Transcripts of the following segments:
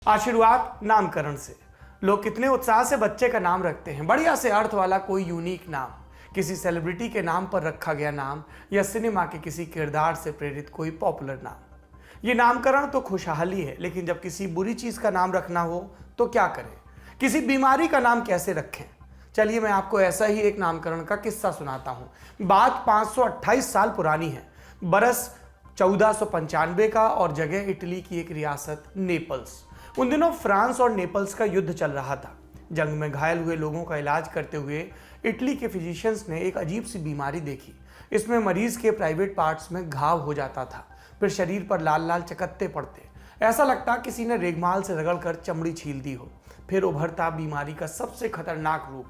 आज शुरुआत नामकरण से। लोग कितने उत्साह से बच्चे का नाम रखते हैं। बढ़िया से अर्थ वाला कोई यूनिक नाम, किसी सेलिब्रिटी के नाम पर रखा गया नाम या सिनेमा के किसी किरदार से प्रेरित कोई पॉपुलर नाम। ये नामकरण तो खुशहाली है, लेकिन जब किसी बुरी चीज का नाम रखना हो तो क्या करें? किसी बीमारी का नाम कैसे रखें? चलिए मैं आपको ऐसा ही एक नामकरण का किस्सा सुनाता हूं। बात 528 साल पुरानी है। बरस 1495 का और जगह इटली की एक रियासत नेपल्स। उन दिनों फ्रांस और नेपल्स का युद्ध चल रहा था। जंग में घायल हुए लोगों का इलाज करते हुए इटली के फिजिशियंस ने एक अजीब सी बीमारी देखी। इसमें मरीज के प्राइवेट पार्ट्स में घाव हो जाता था, फिर शरीर पर लाल लाल चकत्ते पड़ते, ऐसा लगता किसी ने रेगमाल से रगड़कर चमड़ी छील दी हो। फिर उभरता बीमारी का सबसे खतरनाक रूप,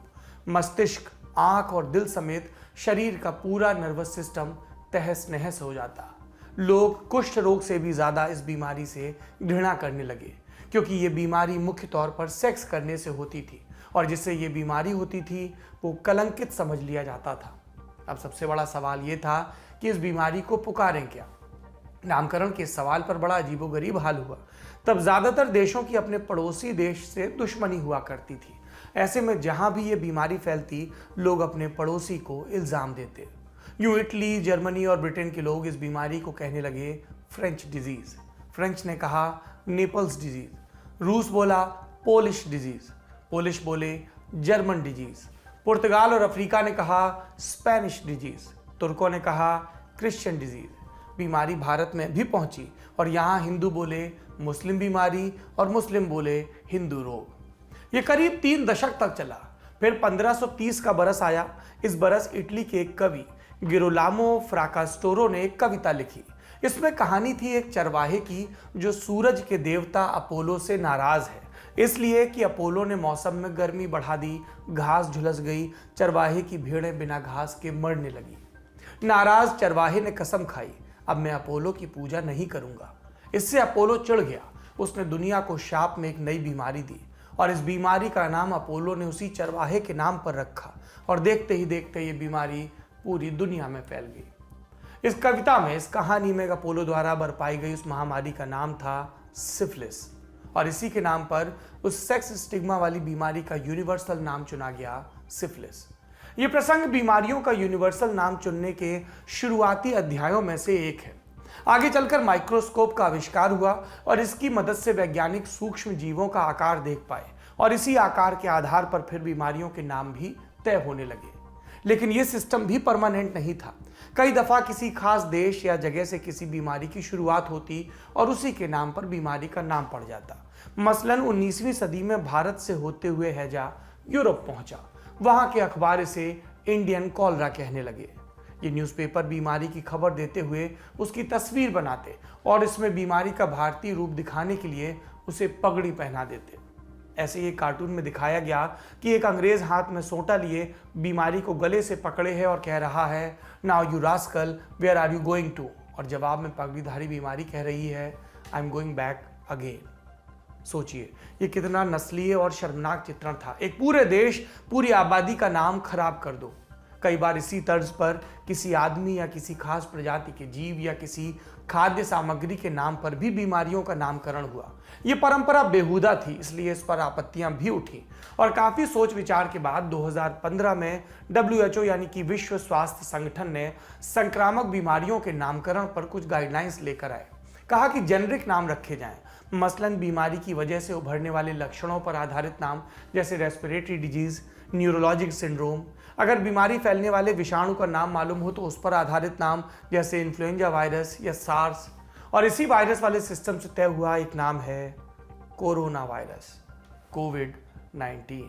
मस्तिष्क, आंख और दिल समेत शरीर का पूरा नर्वस सिस्टम तहस नहस हो जाता। लोग कुष्ठ रोग से भी ज्यादा इस बीमारी से घृणा करने लगे, क्योंकि ये बीमारी मुख्य तौर पर सेक्स करने से होती थी और जिससे ये बीमारी होती थी वो कलंकित समझ लिया जाता था। अब सबसे बड़ा सवाल ये था कि इस बीमारी को पुकारें क्या? नामकरण के सवाल पर बड़ा अजीबोगरीब हाल हुआ। तब ज्यादातर देशों की अपने पड़ोसी देश से दुश्मनी हुआ करती थी। ऐसे में जहां भी ये बीमारी फैलती, लोग अपने पड़ोसी को इल्जाम देते। यूं इटली, जर्मनी और ब्रिटेन के लोग इस बीमारी को कहने लगे फ्रेंच डिजीज। फ्रेंच ने कहा नेपल्स डिजीज, रूस बोला पोलिश डिजीज, पोलिश बोले जर्मन डिजीज, पुर्तगाल और अफ्रीका ने कहा स्पेनिश डिजीज, तुर्कों ने कहा क्रिश्चियन डिजीज। बीमारी भारत में भी पहुंची और यहाँ हिंदू बोले मुस्लिम बीमारी और मुस्लिम बोले हिंदू रोग। ये करीब 3 दशक तक चला। फिर 1530 का बरस आया। इस बरस इटली के एक कवि गिरोलामो फ्राकास्टोरो ने एक कविता लिखी। इसमें कहानी थी एक चरवाहे की जो सूरज के देवता अपोलो से नाराज है, इसलिए कि अपोलो ने मौसम में गर्मी बढ़ा दी, घास झुलस गई, चरवाहे की भेड़ें बिना घास के मरने लगी। नाराज चरवाहे ने कसम खाई, अब मैं अपोलो की पूजा नहीं करूंगा। इससे अपोलो चिढ़ गया। उसने दुनिया को शाप में एक नई बीमारी दी और इस बीमारी का नाम अपोलो ने उसी चरवाहे के नाम पर रखा और देखते ही देखते ये बीमारी पूरी दुनिया में फैल गई। इस कविता में, इस कहानी में अपोलो द्वारा बरपाई गई उस महामारी का नाम था सिफिलिस और इसी के नाम पर उस सेक्स स्टिग्मा वाली बीमारी का यूनिवर्सल नाम चुना गया सिफिलिस। ये प्रसंग बीमारियों का यूनिवर्सल नाम चुनने के शुरुआती अध्यायों में से एक है। आगे चलकर माइक्रोस्कोप का आविष्कार हुआ और इसकी मदद से वैज्ञानिक सूक्ष्म जीवों का आकार देख पाए और इसी आकार के आधार पर फिर बीमारियों के नाम भी तय होने लगे। लेकिन यह सिस्टम भी परमानेंट नहीं था। कई दफा किसी खास देश या जगह से किसी बीमारी की शुरुआत होती और उसी के नाम पर बीमारी का नाम पड़ जाता। मसलन 19वीं सदी में भारत से होते हुए हैजा यूरोप पहुंचा। वहां के अखबार इसे इंडियन कॉलरा कहने लगे। ये न्यूज़पेपर बीमारी की खबर देते हुए उसकी तस्वीर बनाते और इसमें बीमारी का भारतीय रूप दिखाने के लिए उसे पगड़ी पहना देते। ऐसे ही कार्टून में दिखाया गया कि एक अंग्रेज हाथ में सोटा लिए बीमारी को गले से पकड़े है और कह रहा है, now you rascal, where are you going to? और जवाब में पगड़ीधारी बीमारी कह रही है, I am going back again. सोचिए ये कितना नस्लीय और शर्मनाक चित्रण था। एक पूरे देश, पूरी आबादी का नाम खराब कर दो। कई बार इसी तर्ज पर किसी आदमी या किसी खास प्रजाति के जीव या किसी खाद्य सामग्री के नाम पर भी बीमारियों का नामकरण हुआ। ये परंपरा बेहुदा थी, इसलिए इस पर आपत्तियां भी उठी और काफी सोच विचार के बाद 2015 में WHO यानी कि विश्व स्वास्थ्य संगठन ने संक्रामक बीमारियों के नामकरण पर कुछ गाइडलाइंस लेकर आए। कहा कि जेनरिक नाम रखे जाएं, मसलन बीमारी की वजह से उभरने वाले लक्षणों पर आधारित नाम, जैसे रेस्पिरेटरी डिजीज, न्यूरोलॉजिक सिंड्रोम। अगर बीमारी फैलने वाले विषाणु का नाम मालूम हो तो उस पर आधारित नाम, जैसे इन्फ्लुएंजा वायरस या सार्स। और इसी वायरस वाले सिस्टम से तय हुआ एक नाम है कोरोना वायरस, कोविड-19।